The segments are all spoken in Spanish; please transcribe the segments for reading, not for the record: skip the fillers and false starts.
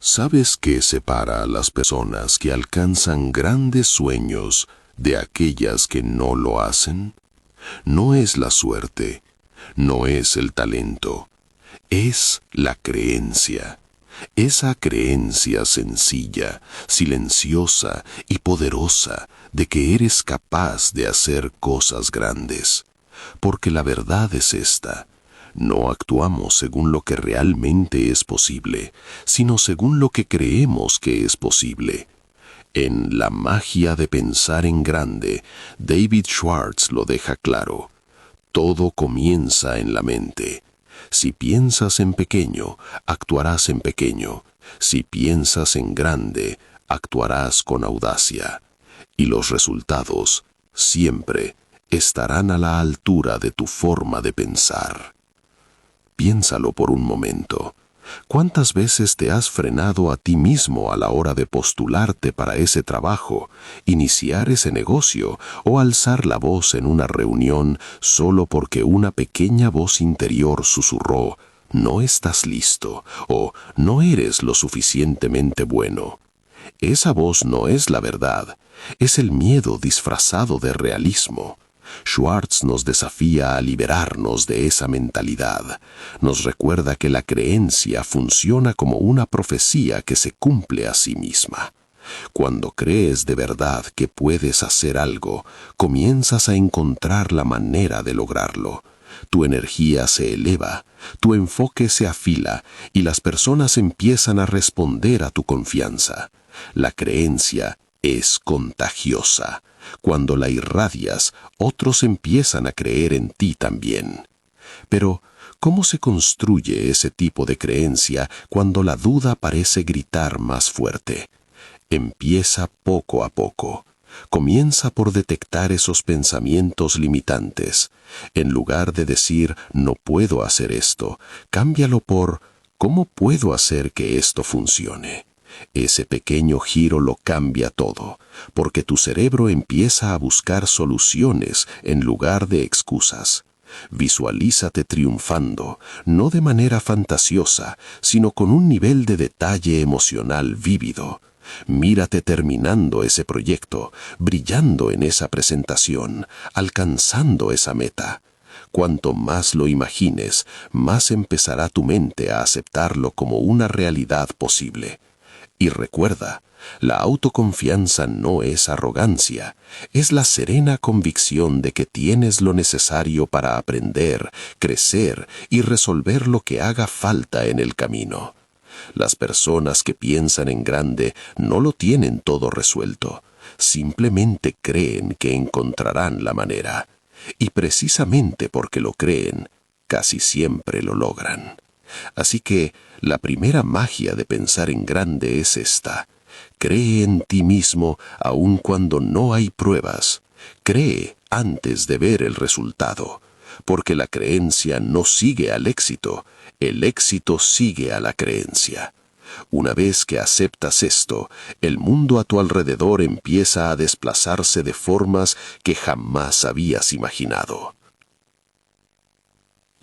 ¿Sabes qué separa a las personas que alcanzan grandes sueños de aquellas que no lo hacen? No es la suerte, no es el talento, es la creencia. Esa creencia sencilla, silenciosa y poderosa de que eres capaz de hacer cosas grandes. Porque la verdad es esta: no actuamos según lo que realmente es posible, sino según lo que creemos que es posible. En La magia de pensar en grande, David Schwartz lo deja claro. Todo comienza en la mente. Si piensas en pequeño, actuarás en pequeño. Si piensas en grande, actuarás con audacia. Y los resultados siempre estarán a la altura de tu forma de pensar. Piénsalo por un momento. ¿Cuántas veces te has frenado a ti mismo a la hora de postularte para ese trabajo, iniciar ese negocio o alzar la voz en una reunión solo porque una pequeña voz interior susurró: no estás listo o no eres lo suficientemente bueno? Esa voz no es la verdad, es el miedo disfrazado de realismo. Schwartz nos desafía a liberarnos de esa mentalidad. Nos recuerda que la creencia funciona como una profecía que se cumple a sí misma. Cuando crees de verdad que puedes hacer algo, comienzas a encontrar la manera de lograrlo. Tu energía se eleva, tu enfoque se afila y las personas empiezan a responder a tu confianza. La creencia es contagiosa. Cuando la irradias, otros empiezan a creer en ti también. Pero, ¿cómo se construye ese tipo de creencia cuando la duda parece gritar más fuerte? Empieza poco a poco. Comienza por detectar esos pensamientos limitantes. En lugar de decir «no puedo hacer esto», cámbialo por «¿cómo puedo hacer que esto funcione?». Ese pequeño giro lo cambia todo, porque tu cerebro empieza a buscar soluciones en lugar de excusas. Visualízate triunfando, no de manera fantasiosa, sino con un nivel de detalle emocional vívido. Mírate terminando ese proyecto, brillando en esa presentación, alcanzando esa meta. Cuanto más lo imagines, más empezará tu mente a aceptarlo como una realidad posible. Y recuerda, la autoconfianza no es arrogancia, es la serena convicción de que tienes lo necesario para aprender, crecer y resolver lo que haga falta en el camino. Las personas que piensan en grande no lo tienen todo resuelto, simplemente creen que encontrarán la manera. Y precisamente porque lo creen, casi siempre lo logran. Así que la primera magia de pensar en grande es esta: cree en ti mismo aun cuando no hay pruebas. Cree antes de ver el resultado, porque la creencia no sigue al éxito, el éxito sigue a la creencia. Una vez que aceptas esto, el mundo a tu alrededor empieza a desplazarse de formas que jamás habías imaginado.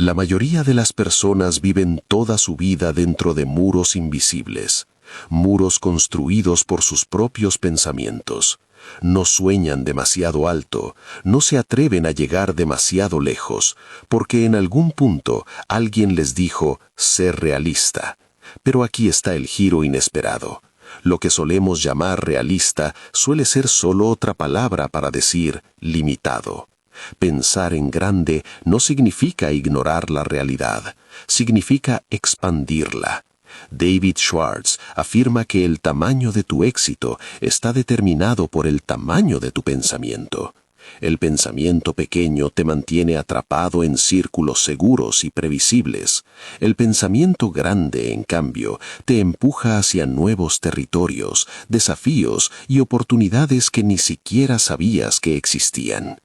La mayoría de las personas viven toda su vida dentro de muros invisibles, muros construidos por sus propios pensamientos. No sueñan demasiado alto, no se atreven a llegar demasiado lejos, porque en algún punto alguien les dijo ser realista. Pero aquí está el giro inesperado. Lo que solemos llamar realista suele ser solo otra palabra para decir limitado. Pensar en grande no significa ignorar la realidad, significa expandirla. David Schwartz afirma que el tamaño de tu éxito está determinado por el tamaño de tu pensamiento. El pensamiento pequeño te mantiene atrapado en círculos seguros y previsibles. El pensamiento grande, en cambio, te empuja hacia nuevos territorios, desafíos y oportunidades que ni siquiera sabías que existían.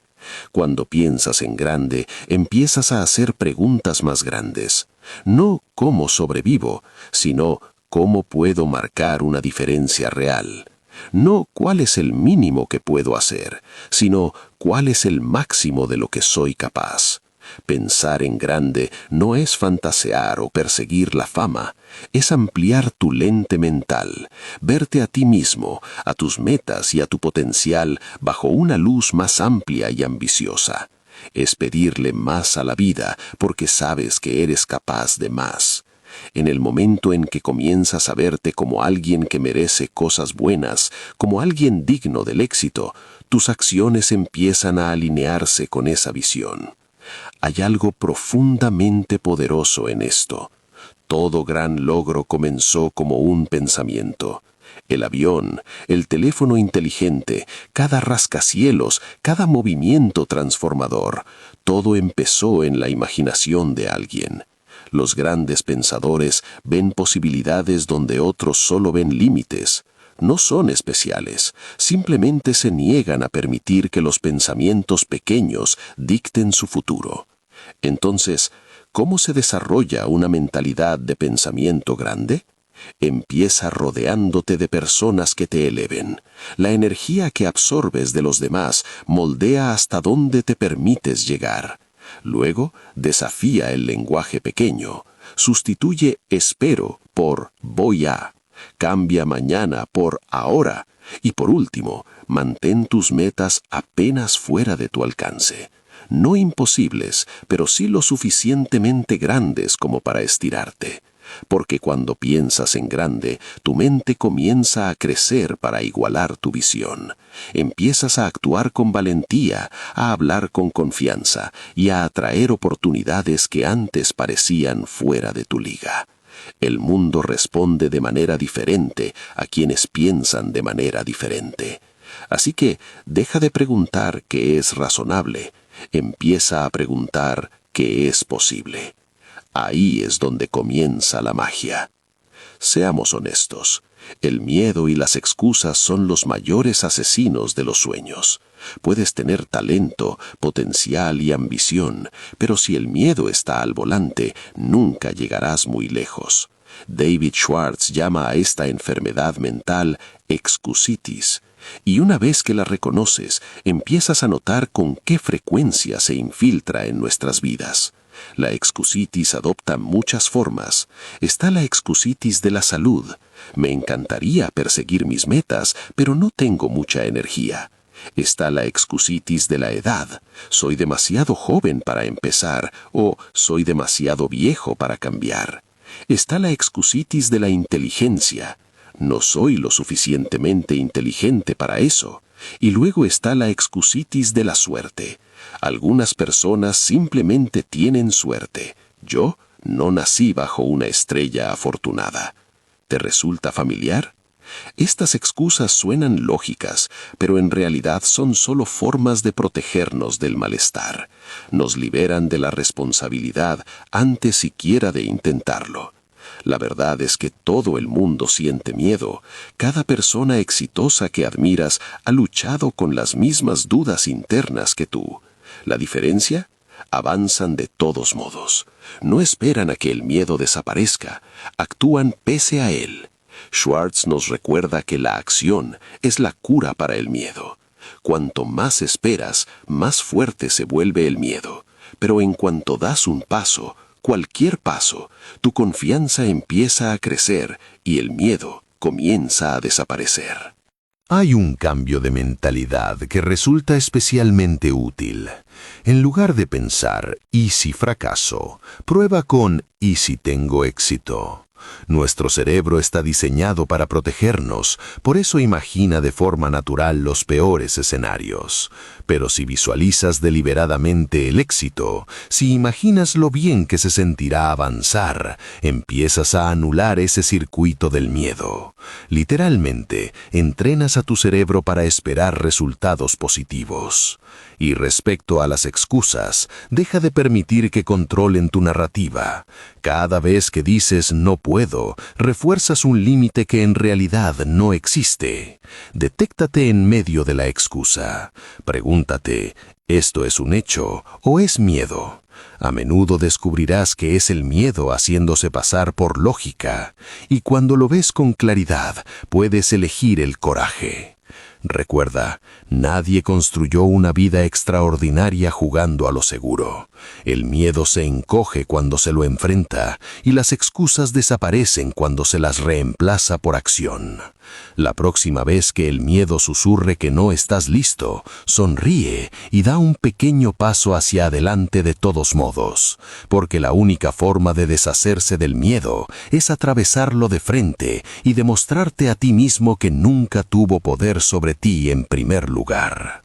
Cuando piensas en grande, empiezas a hacer preguntas más grandes. No ¿cómo sobrevivo?, sino ¿cómo puedo marcar una diferencia real? No ¿cuál es el mínimo que puedo hacer?, sino ¿cuál es el máximo de lo que soy capaz? Pensar en grande no es fantasear o perseguir la fama, es ampliar tu lente mental, verte a ti mismo, a tus metas y a tu potencial bajo una luz más amplia y ambiciosa. Es pedirle más a la vida porque sabes que eres capaz de más. En el momento en que comienzas a verte como alguien que merece cosas buenas, como alguien digno del éxito, tus acciones empiezan a alinearse con esa visión. Hay algo profundamente poderoso en esto. Todo gran logro comenzó como un pensamiento. El avión, el teléfono inteligente, cada rascacielos, cada movimiento transformador, todo empezó en la imaginación de alguien. Los grandes pensadores ven posibilidades donde otros solo ven límites. No son especiales, simplemente se niegan a permitir que los pensamientos pequeños dicten su futuro. Entonces, ¿cómo se desarrolla una mentalidad de pensamiento grande? Empieza rodeándote de personas que te eleven. La energía que absorbes de los demás moldea hasta dónde te permites llegar. Luego, desafía el lenguaje pequeño. Sustituye espero por voy a. Cambia mañana por ahora. Y por último, mantén tus metas apenas fuera de tu alcance. No imposibles, pero sí lo suficientemente grandes como para estirarte. Porque cuando piensas en grande, tu mente comienza a crecer para igualar tu visión. Empiezas a actuar con valentía, a hablar con confianza y a atraer oportunidades que antes parecían fuera de tu liga. El mundo responde de manera diferente a quienes piensan de manera diferente. Así que deja de preguntar qué es razonable. Empieza a preguntar qué es posible. Ahí es donde comienza la magia. Seamos honestos, el miedo y las excusas son los mayores asesinos de los sueños. Puedes tener talento, potencial y ambición, pero si el miedo está al volante, nunca llegarás muy lejos. David Schwartz llama a esta enfermedad mental excusitis. Y una vez que la reconoces, empiezas a notar con qué frecuencia se infiltra en nuestras vidas. La excusitis adopta muchas formas. Está la excusitis de la salud. Me encantaría perseguir mis metas, pero no tengo mucha energía. Está la excusitis de la edad. Soy demasiado joven para empezar o soy demasiado viejo para cambiar. Está la excusitis de la inteligencia. No soy lo suficientemente inteligente para eso. Y luego está la excusitis de la suerte. Algunas personas simplemente tienen suerte. Yo no nací bajo una estrella afortunada. ¿Te resulta familiar? Estas excusas suenan lógicas, pero en realidad son solo formas de protegernos del malestar. Nos liberan de la responsabilidad antes siquiera de intentarlo. La verdad es que todo el mundo siente miedo. Cada persona exitosa que admiras ha luchado con las mismas dudas internas que tú. ¿La diferencia? Avanzan de todos modos. No esperan a que el miedo desaparezca. Actúan pese a él. Schwartz nos recuerda que la acción es la cura para el miedo. Cuanto más esperas, más fuerte se vuelve el miedo. Pero en cuanto das un paso, cualquier paso, tu confianza empieza a crecer y el miedo comienza a desaparecer. Hay un cambio de mentalidad que resulta especialmente útil. En lugar de pensar, ¿y si fracaso?, prueba con ¿y si tengo éxito? Nuestro cerebro está diseñado para protegernos, por eso imagina de forma natural los peores escenarios. Pero si visualizas deliberadamente el éxito, si imaginas lo bien que se sentirá avanzar, empiezas a anular ese circuito del miedo. Literalmente, entrenas a tu cerebro para esperar resultados positivos. Y respecto a las excusas, deja de permitir que controlen tu narrativa. Cada vez que dices no puedo, refuerzas un límite que en realidad no existe. Detéctate en medio de la excusa. Pregúntate, ¿esto es un hecho o es miedo? A menudo descubrirás que es el miedo haciéndose pasar por lógica, y cuando lo ves con claridad, puedes elegir el coraje. Recuerda, nadie construyó una vida extraordinaria jugando a lo seguro. El miedo se encoge cuando se lo enfrenta y las excusas desaparecen cuando se las reemplaza por acción. La próxima vez que el miedo susurre que no estás listo, sonríe y da un pequeño paso hacia adelante de todos modos, porque la única forma de deshacerse del miedo es atravesarlo de frente y demostrarte a ti mismo que nunca tuvo poder sobre ti en primer lugar.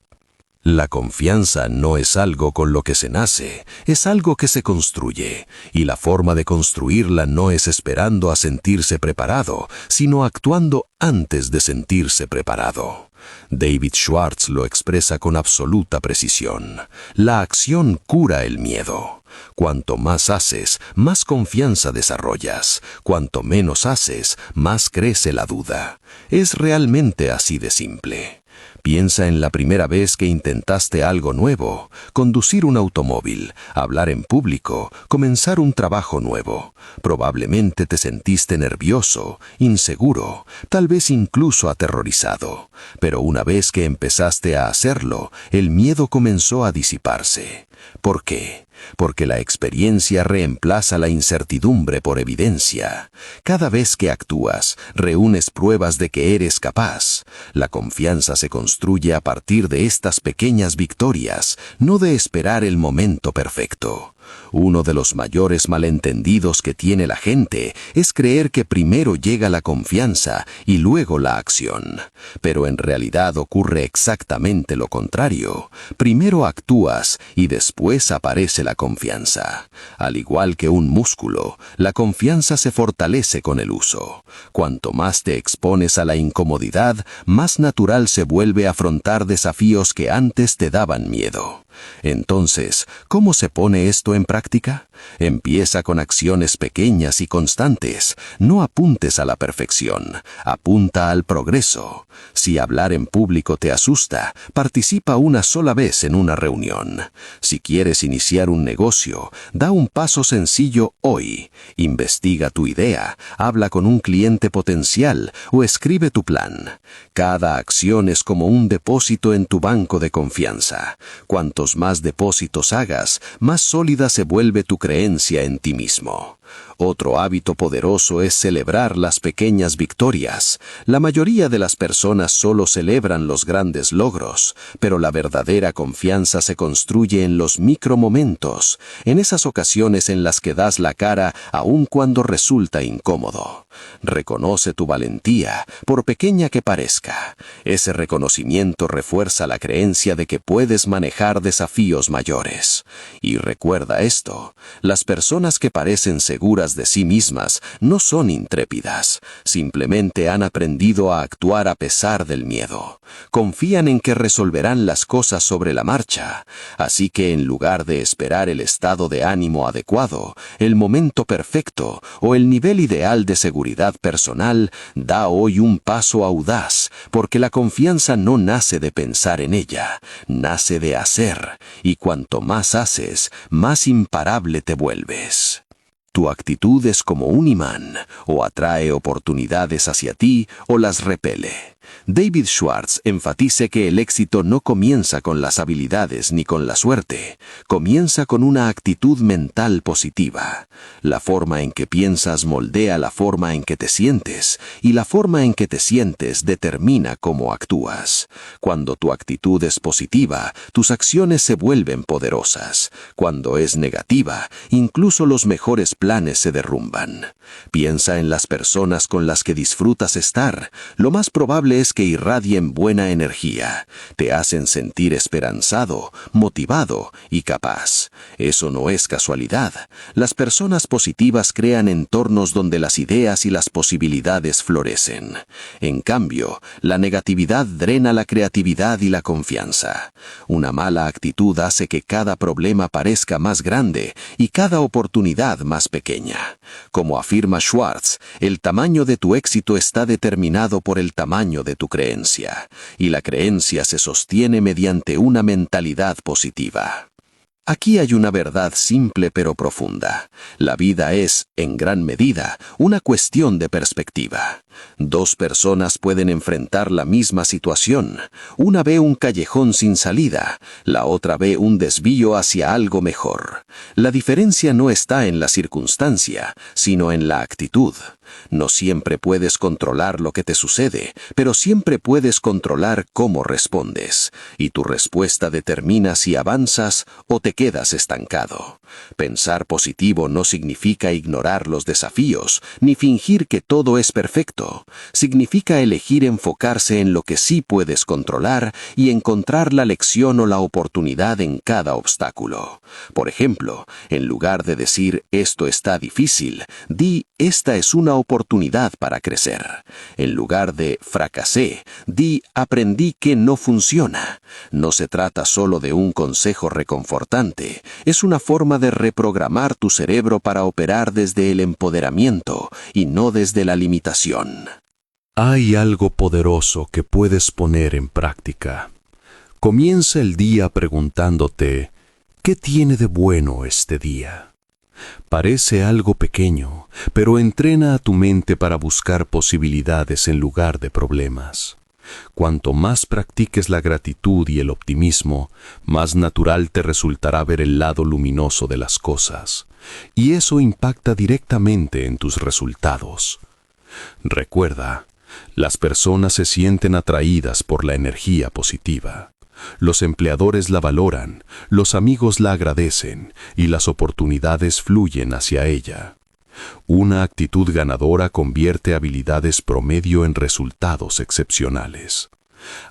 La confianza no es algo con lo que se nace, es algo que se construye, y la forma de construirla no es esperando a sentirse preparado, sino actuando antes de sentirse preparado. David Schwartz lo expresa con absoluta precisión. La acción cura el miedo. Cuanto más haces, más confianza desarrollas. Cuanto menos haces, más crece la duda. Es realmente así de simple. Piensa en la primera vez que intentaste algo nuevo, conducir un automóvil, hablar en público, comenzar un trabajo nuevo. Probablemente te sentiste nervioso, inseguro, tal vez incluso aterrorizado. Pero una vez que empezaste a hacerlo, el miedo comenzó a disiparse. ¿Por qué? Porque la experiencia reemplaza la incertidumbre por evidencia. Cada vez que actúas, reúnes pruebas de que eres capaz. La confianza se construye a partir de estas pequeñas victorias, no de esperar el momento perfecto. Uno de los mayores malentendidos que tiene la gente es creer que primero llega la confianza y luego la acción. Pero en realidad ocurre exactamente lo contrario. Primero actúas y después aparece la confianza. Al igual que un músculo, la confianza se fortalece con el uso. Cuanto más te expones a la incomodidad, más natural se vuelve afrontar desafíos que antes te daban miedo. Entonces, ¿cómo se pone esto en práctica? Empieza con acciones pequeñas y constantes. No apuntes a la perfección, apunta al progreso. Si hablar en público te asusta, participa una sola vez en una reunión. Si quieres iniciar un negocio, da un paso sencillo hoy. Investiga tu idea, habla con un cliente potencial o escribe tu plan. Cada acción es como un depósito en tu banco de confianza. Cuantos más depósitos hagas, más sólida se vuelve tu creencia en ti mismo. Otro hábito poderoso es celebrar las pequeñas victorias. La mayoría de las personas solo celebran los grandes logros, pero la verdadera confianza se construye en los micromomentos, en esas ocasiones en las que das la cara aun cuando resulta incómodo. Reconoce tu valentía, por pequeña que parezca. Ese reconocimiento refuerza la creencia de que puedes manejar desafíos mayores. Y recuerda esto, las personas que parecen seguras de sí mismas no son intrépidas, simplemente han aprendido a actuar a pesar del miedo. Confían en que resolverán las cosas sobre la marcha, así que en lugar de esperar el estado de ánimo adecuado, el momento perfecto o el nivel ideal de seguridad personal, da hoy un paso audaz, porque la confianza no nace de pensar en ella, nace de hacer, y cuanto más haces, más imparable te vuelves. Tu actitud es como un imán, o atrae oportunidades hacia ti o las repele. David Schwartz enfatiza que el éxito no comienza con las habilidades ni con la suerte, comienza con una actitud mental positiva. La forma en que piensas moldea la forma en que te sientes, y la forma en que te sientes determina cómo actúas. Cuando tu actitud es positiva, tus acciones se vuelven poderosas. Cuando es negativa, incluso los mejores planes se derrumban. Piensa en las personas con las que disfrutas estar. Lo más probable es que irradien buena energía, te hacen sentir esperanzado, motivado y capaz. Eso no es casualidad. Las personas positivas crean entornos donde las ideas y las posibilidades florecen. En cambio, la negatividad drena la creatividad y la confianza. Una mala actitud hace que cada problema parezca más grande y cada oportunidad más pequeña. Como afirma Schwartz, el tamaño de tu éxito está determinado por el tamaño de tu creencia, y la creencia se sostiene mediante una mentalidad positiva. Aquí hay una verdad simple pero profunda. La vida es, en gran medida, una cuestión de perspectiva. Dos personas pueden enfrentar la misma situación. Una ve un callejón sin salida, la otra ve un desvío hacia algo mejor. La diferencia no está en la circunstancia, sino en la actitud. No siempre puedes controlar lo que te sucede, pero siempre puedes controlar cómo respondes, y tu respuesta determina si avanzas o te quedas estancado. Pensar positivo no significa ignorar los desafíos, ni fingir que todo es perfecto. Significa elegir enfocarse en lo que sí puedes controlar y encontrar la lección o la oportunidad en cada obstáculo. Por ejemplo, en lugar de decir «esto está difícil», di «esta es una oportunidad para crecer». En lugar de «fracasé», di «aprendí que no funciona». No se trata solo de un consejo reconfortante, es una forma de reprogramar tu cerebro para operar desde el empoderamiento y no desde la limitación. Hay algo poderoso que puedes poner en práctica. Comienza el día preguntándote, ¿qué tiene de bueno este día? Parece algo pequeño, pero entrena a tu mente para buscar posibilidades en lugar de problemas. Cuanto más practiques la gratitud y el optimismo, más natural te resultará ver el lado luminoso de las cosas, y eso impacta directamente en tus resultados. Recuerda, las personas se sienten atraídas por la energía positiva. Los empleadores la valoran, los amigos la agradecen y las oportunidades fluyen hacia ella. Una actitud ganadora convierte habilidades promedio en resultados excepcionales.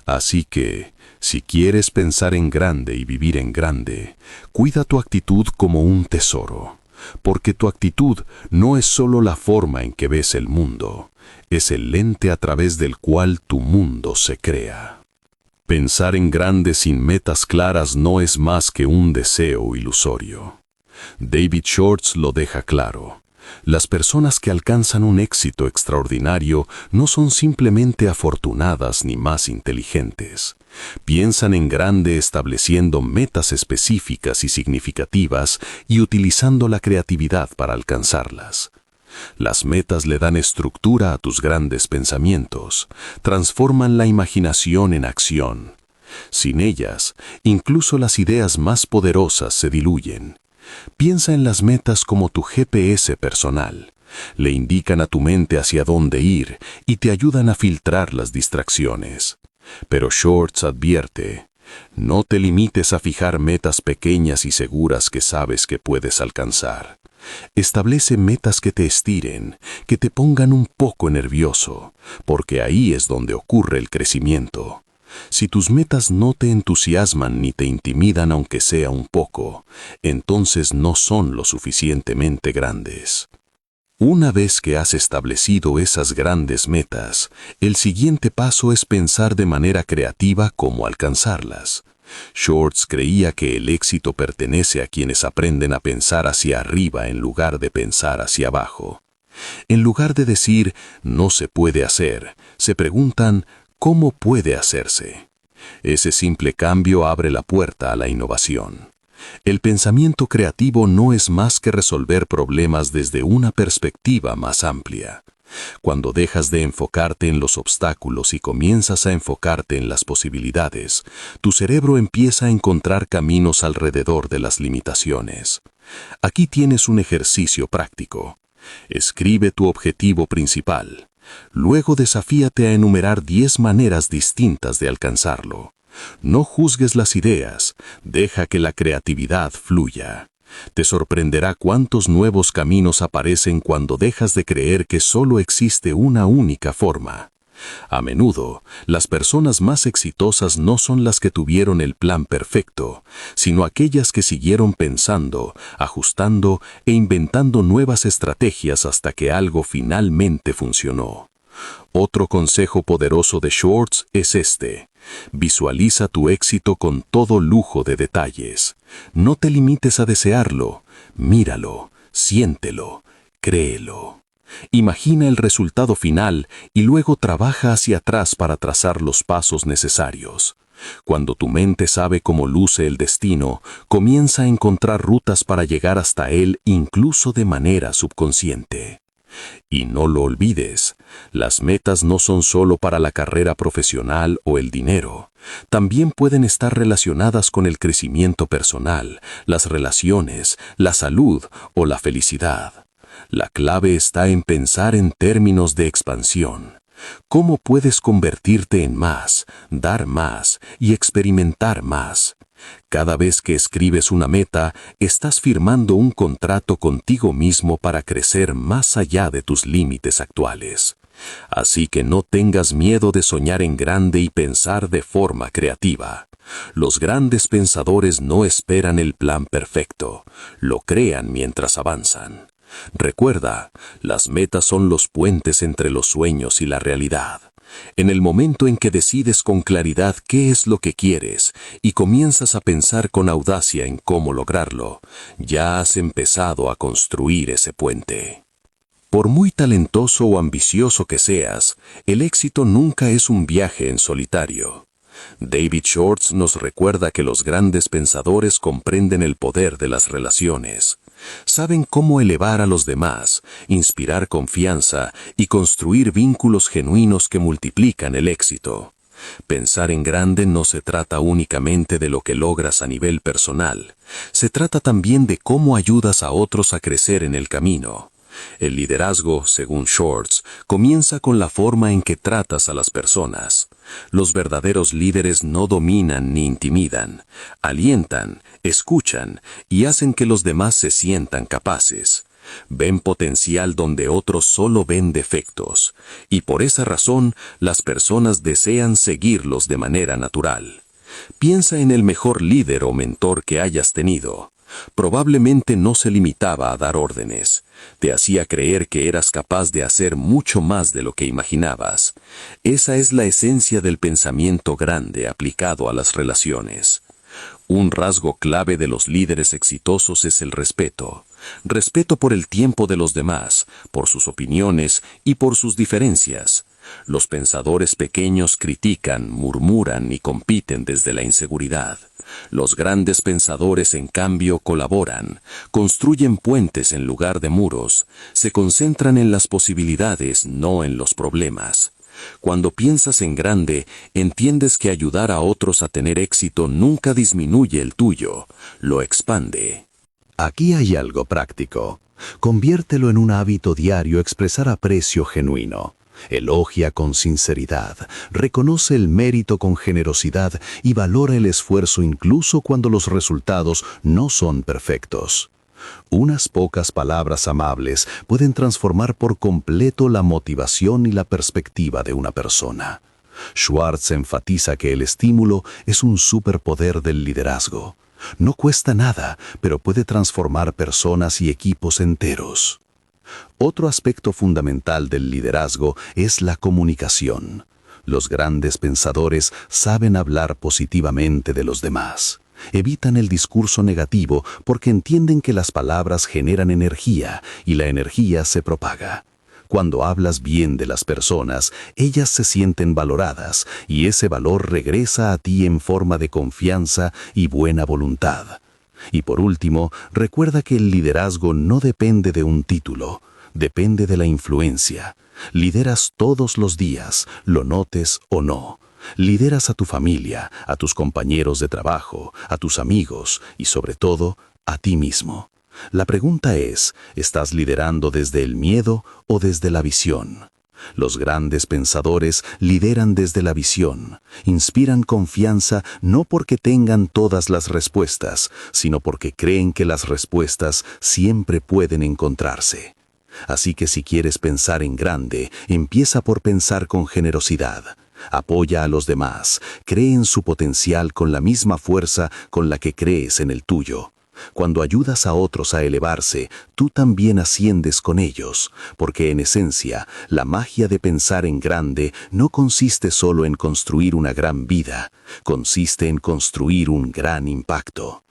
Así que, si quieres pensar en grande y vivir en grande, cuida tu actitud como un tesoro, porque tu actitud no es solo la forma en que ves el mundo, es el lente a través del cual tu mundo se crea. Pensar en grande sin metas claras no es más que un deseo ilusorio. David Schwartz lo deja claro. Las personas que alcanzan un éxito extraordinario no son simplemente afortunadas ni más inteligentes. Piensan en grande estableciendo metas específicas y significativas y utilizando la creatividad para alcanzarlas. Las metas le dan estructura a tus grandes pensamientos, transforman la imaginación en acción. Sin ellas, incluso las ideas más poderosas se diluyen. Piensa en las metas como tu GPS personal. Le indican a tu mente hacia dónde ir y te ayudan a filtrar las distracciones. Pero Schwartz advierte, no te limites a fijar metas pequeñas y seguras que sabes que puedes alcanzar. Establece metas que te estiren, que te pongan un poco nervioso, porque ahí es donde ocurre el crecimiento. Si tus metas no te entusiasman ni te intimidan aunque sea un poco, entonces no son lo suficientemente grandes. Una vez que has establecido esas grandes metas, el siguiente paso es pensar de manera creativa cómo alcanzarlas. Schwartz creía que el éxito pertenece a quienes aprenden a pensar hacia arriba en lugar de pensar hacia abajo. En lugar de decir «no se puede hacer», se preguntan «¿cómo puede hacerse?». Ese simple cambio abre la puerta a la innovación. El pensamiento creativo no es más que resolver problemas desde una perspectiva más amplia. Cuando dejas de enfocarte en los obstáculos y comienzas a enfocarte en las posibilidades, tu cerebro empieza a encontrar caminos alrededor de las limitaciones. Aquí tienes un ejercicio práctico. Escribe tu objetivo principal. Luego desafíate a enumerar 10 maneras distintas de alcanzarlo. No juzgues las ideas, deja que la creatividad fluya. Te sorprenderá cuántos nuevos caminos aparecen cuando dejas de creer que solo existe una única forma. A menudo, las personas más exitosas no son las que tuvieron el plan perfecto, sino aquellas que siguieron pensando, ajustando e inventando nuevas estrategias hasta que algo finalmente funcionó. Otro consejo poderoso de Schwartz es este. Visualiza tu éxito con todo lujo de detalles. No te limites a desearlo, míralo, siéntelo, créelo. Imagina el resultado final y luego trabaja hacia atrás para trazar los pasos necesarios. Cuando tu mente sabe cómo luce el destino, comienza a encontrar rutas para llegar hasta él incluso de manera subconsciente. Y no lo olvides, las metas no son solo para la carrera profesional o el dinero. También pueden estar relacionadas con el crecimiento personal, las relaciones, la salud o la felicidad. La clave está en pensar en términos de expansión. ¿Cómo puedes convertirte en más, dar más y experimentar más? Cada vez que escribes una meta, estás firmando un contrato contigo mismo para crecer más allá de tus límites actuales. Así que no tengas miedo de soñar en grande y pensar de forma creativa. Los grandes pensadores no esperan el plan perfecto, lo crean mientras avanzan. Recuerda, las metas son los puentes entre los sueños y la realidad. En el momento en que decides con claridad qué es lo que quieres y comienzas a pensar con audacia en cómo lograrlo, ya has empezado a construir ese puente. Por muy talentoso o ambicioso que seas, el éxito nunca es un viaje en solitario. David Schwartz nos recuerda que los grandes pensadores comprenden el poder de las relaciones. Saben cómo elevar a los demás, inspirar confianza y construir vínculos genuinos que multiplican el éxito. Pensar en grande no se trata únicamente de lo que logras a nivel personal. Se trata también de cómo ayudas a otros a crecer en el camino. El liderazgo, según Schwartz, comienza con la forma en que tratas a las personas. Los verdaderos líderes no dominan ni intimidan, alientan, escuchan y hacen que los demás se sientan capaces. Ven potencial donde otros solo ven defectos, y por esa razón las personas desean seguirlos de manera natural. Piensa en el mejor líder o mentor que hayas tenido. Probablemente no se limitaba a dar órdenes. Te hacía creer que eras capaz de hacer mucho más de lo que imaginabas. Esa es la esencia del pensamiento grande aplicado a las relaciones. Un rasgo clave de los líderes exitosos es el respeto. Respeto por el tiempo de los demás, por sus opiniones y por sus diferencias. Los pensadores pequeños critican, murmuran y compiten desde la inseguridad. Los grandes pensadores, en cambio, colaboran, construyen puentes en lugar de muros, se concentran en las posibilidades, no en los problemas. Cuando piensas en grande, entiendes que ayudar a otros a tener éxito nunca disminuye el tuyo, lo expande. Aquí hay algo práctico. Conviértelo en un hábito diario expresar aprecio genuino. Elogia con sinceridad, reconoce el mérito con generosidad y valora el esfuerzo incluso cuando los resultados no son perfectos. Unas pocas palabras amables pueden transformar por completo la motivación y la perspectiva de una persona. Schwartz enfatiza que el estímulo es un superpoder del liderazgo. No cuesta nada, pero puede transformar personas y equipos enteros. Otro aspecto fundamental del liderazgo es la comunicación. Los grandes pensadores saben hablar positivamente de los demás. Evitan el discurso negativo porque entienden que las palabras generan energía y la energía se propaga. Cuando hablas bien de las personas, ellas se sienten valoradas y ese valor regresa a ti en forma de confianza y buena voluntad. Y por último, recuerda que el liderazgo no depende de un título, depende de la influencia. Lideras todos los días, lo notes o no. Lideras a tu familia, a tus compañeros de trabajo, a tus amigos y sobre todo, a ti mismo. La pregunta es, ¿estás liderando desde el miedo o desde la visión? Los grandes pensadores lideran desde la visión, inspiran confianza no porque tengan todas las respuestas, sino porque creen que las respuestas siempre pueden encontrarse. Así que si quieres pensar en grande, empieza por pensar con generosidad. Apoya a los demás, cree en su potencial con la misma fuerza con la que crees en el tuyo. Cuando ayudas a otros a elevarse, tú también asciendes con ellos, porque en esencia, la magia de pensar en grande no consiste solo en construir una gran vida, consiste en construir un gran impacto.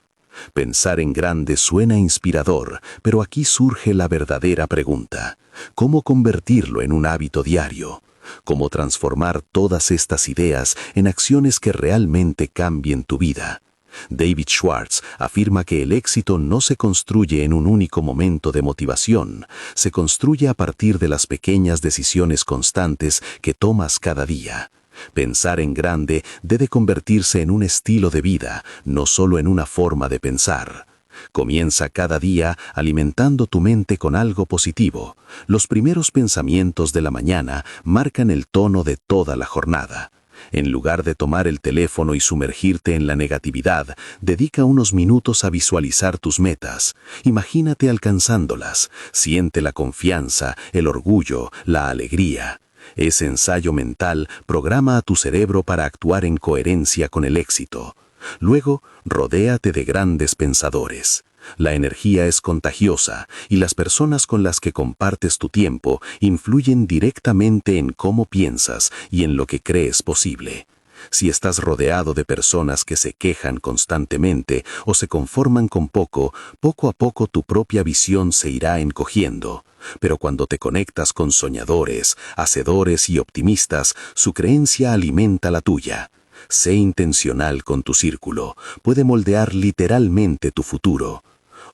Pensar en grande suena inspirador, pero aquí surge la verdadera pregunta. ¿Cómo convertirlo en un hábito diario? ¿Cómo transformar todas estas ideas en acciones que realmente cambien tu vida? David Schwartz afirma que el éxito no se construye en un único momento de motivación, se construye a partir de las pequeñas decisiones constantes que tomas cada día. Pensar en grande debe convertirse en un estilo de vida, no solo en una forma de pensar. Comienza cada día alimentando tu mente con algo positivo. Los primeros pensamientos de la mañana marcan el tono de toda la jornada. En lugar de tomar el teléfono y sumergirte en la negatividad, dedica unos minutos a visualizar tus metas. Imagínate alcanzándolas. Siente la confianza, el orgullo, la alegría. Ese ensayo mental programa a tu cerebro para actuar en coherencia con el éxito. Luego, rodéate de grandes pensadores. La energía es contagiosa y las personas con las que compartes tu tiempo influyen directamente en cómo piensas y en lo que crees posible. Si estás rodeado de personas que se quejan constantemente o se conforman con poco, poco a poco tu propia visión se irá encogiendo. Pero cuando te conectas con soñadores, hacedores y optimistas, su creencia alimenta la tuya. Sé intencional con tu círculo, puede moldear literalmente tu futuro.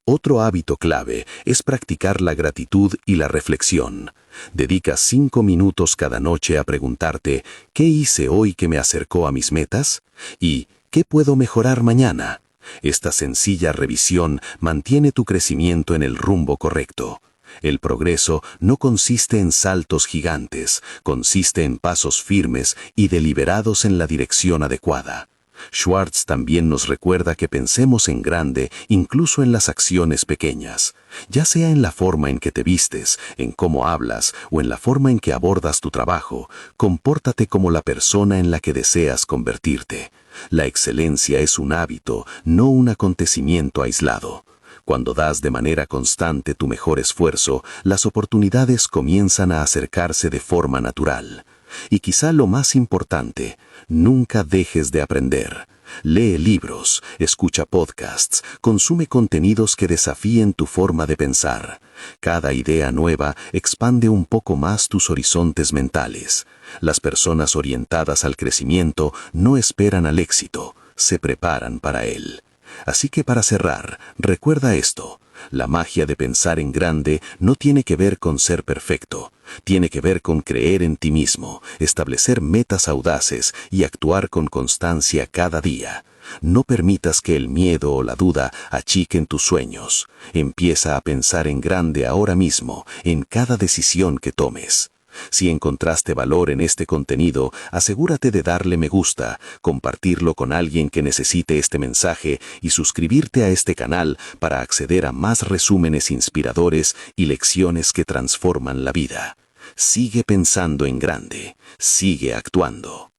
Otro hábito clave es practicar la gratitud y la reflexión. Dedica 5 minutos cada noche a preguntarte ¿qué hice hoy que me acercó a mis metas? ¿Y qué puedo mejorar mañana? Esta sencilla revisión mantiene tu crecimiento en el rumbo correcto. El progreso no consiste en saltos gigantes, consiste en pasos firmes y deliberados en la dirección adecuada. Schwartz también nos recuerda que pensemos en grande incluso en las acciones pequeñas, ya sea en la forma en que te vistes, en cómo hablas o en la forma en que abordas tu trabajo. Compórtate como la persona en la que deseas convertirte. La excelencia es un hábito, no un acontecimiento aislado. Cuando das de manera constante tu mejor esfuerzo, las oportunidades comienzan a acercarse de forma natural. Y quizá lo más importante, nunca dejes de aprender. Lee libros, escucha podcasts, consume contenidos que desafíen tu forma de pensar. Cada idea nueva expande un poco más tus horizontes mentales. Las personas orientadas al crecimiento no esperan al éxito, se preparan para él. Así que para cerrar, recuerda esto. La magia de pensar en grande no tiene que ver con ser perfecto. Tiene que ver con creer en ti mismo, establecer metas audaces y actuar con constancia cada día. No permitas que el miedo o la duda achiquen tus sueños. Empieza a pensar en grande ahora mismo, en cada decisión que tomes. Si encontraste valor en este contenido, asegúrate de darle me gusta, compartirlo con alguien que necesite este mensaje y suscribirte a este canal para acceder a más resúmenes inspiradores y lecciones que transforman la vida. Sigue pensando en grande, sigue actuando.